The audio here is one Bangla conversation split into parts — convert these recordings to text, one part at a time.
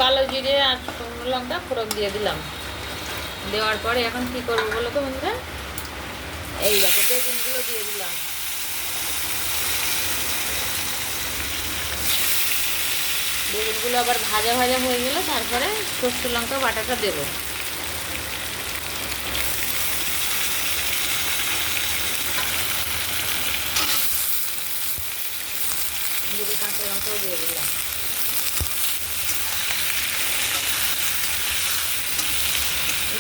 কালো জিরে আর শুকনো লঙ্কা ফোড়ন দিয়ে দিলাম। দেওয়ার পরে এখন কী করবো বলো তো বন্ধুরা, এই দেখো বেগুনগুলো দিয়ে দিলাম। বেগুনগুলো আবার ভাজা ভাজা হয়ে গেলে তারপরে সরষে লঙ্কা বাটাটা দেবো। দুটো কাঁচা লঙ্কাও দিয়ে দিলাম।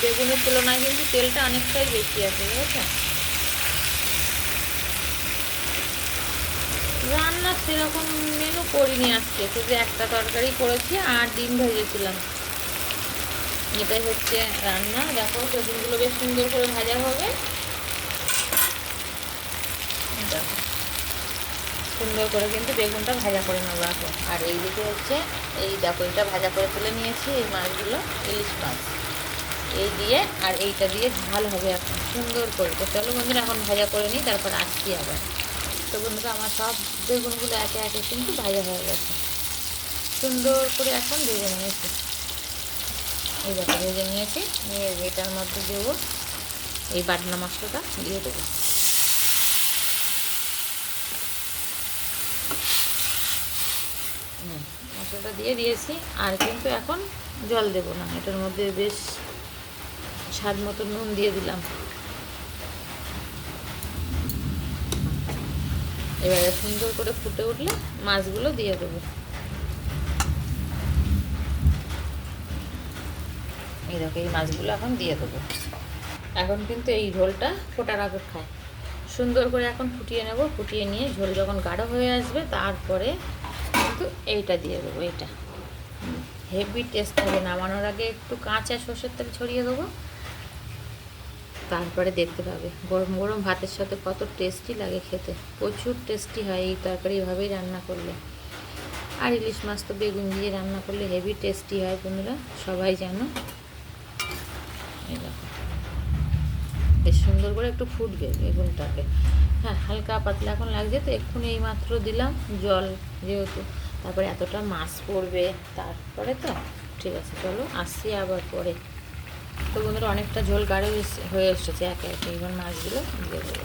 বেগুনের তুলনায় কিন্তু তেলটা অনেকটাই বেশি আছে, বুঝেছো? রান্না সেরকম মেনু করিনি আজকে, শুধু একটা তরকারি করেছি আর ডিম ভেজেছিলাম। এটাই হচ্ছে রান্না। দেখো বেগুনগুলো বেশ সুন্দর করে ভাজা হবে। দেখো সুন্দর করে কিন্তু বেগুনটা ভাজা করে নেবো এখন। আর এইদিকে হচ্ছে এই দেখো এটা ভাজা করে তুলে নিয়েছি, এই মাছগুলো ইলিশ মাছ এই দিয়ে আর এইটা দিয়ে ঝাল হবে এখন সুন্দর করে। তো চলো বন্ধুরা এখন ভাজা করে নিই, তারপর আসছি আবার। তো বন্ধুরা আমার সব বেগুনগুলো একে একে কিন্তু ভাজা হয়ে গেছে, সুন্দর করে এখন ভেজে নিয়েছি। এই দেখো ভেজে নিয়েছি, নিয়ে এটার মধ্যে দেবো এই বাটনা মশলাটা দিয়ে দেবো। মশলাটা দিয়ে দিয়েছি আর কিন্তু এখন জল দেব না, এটার মধ্যে বেশ স্বাদ মতো নুন দিয়ে দিলাম। এবারে সুন্দর করে ফুটে উঠলে মাছগুলো দিয়ে দেবো। এই দেখো এই মাছগুলো এখন দিয়ে দেবো। এখন কিন্তু এই ঝোলটা ফোটার অপেক্ষায় সুন্দর করে এখন ফুটিয়ে নেব। ফুটিয়ে নিয়ে ঝোল যখন গাঢ় হয়ে আসবে তারপরে কিন্তু এইটা দিয়ে দেবো। এইটা হেভি টেস্ট হবে। নামানোর আগে একটু কাঁচা সর্ষের তেল ছড়িয়ে দেবো, তারপরে দেখতে পাবে গরম গরম ভাতের সাথে কত টেস্টি লাগে খেতে। প্রচুর টেস্টি হয় এই তরকারি এভাবেই রান্না করলে। আর ইলিশ মাছ তো বেগুন দিয়ে রান্না করলে হেভি টেস্টি হয় বন্ধুরা, সবাই জানো। এই দেখো বেশ সুন্দর করে একটু ফুটবে বেগুনটাকে। হ্যাঁ হালকা পাতলা এখন লাগছে, তো এক্ষুনি এই মাত্র দিলাম জল, যেহেতু তারপরে এতটা মাছ পড়বে তারপরে। তো ঠিক আছে চলো আসছি আবার পরে। তো বন্ধুরা অনেকটা ঝোল গাঢ় হয়ে এসেছে, একে একে এবার মাছগুলো দিয়ে দেবো।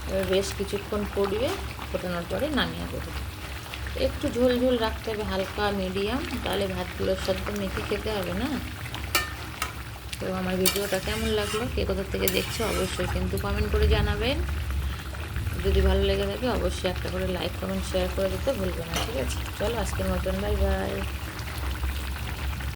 এবার বেশ কিছুক্ষণ ফুটবে, ফোটানোর পরে নামিয়ে দেবো। একটু ঝোল ঝোল রাখতে হবে, হালকা মিডিয়াম, তাহলে ভাতগুলোর সাথে মেখে খেতে হবে না। তো আমার ভিডিওটা কেমন লাগলো, কে কোথা থেকে দেখছো অবশ্যই কিন্তু কমেন্ট করে জানাবেন। যদি ভালো লেগে থাকে অবশ্যই একটা করে লাইক কমেন্ট শেয়ার করে দিতে ভুলবে না। ঠিক আছে চলো আজকের মতন বাই বাই।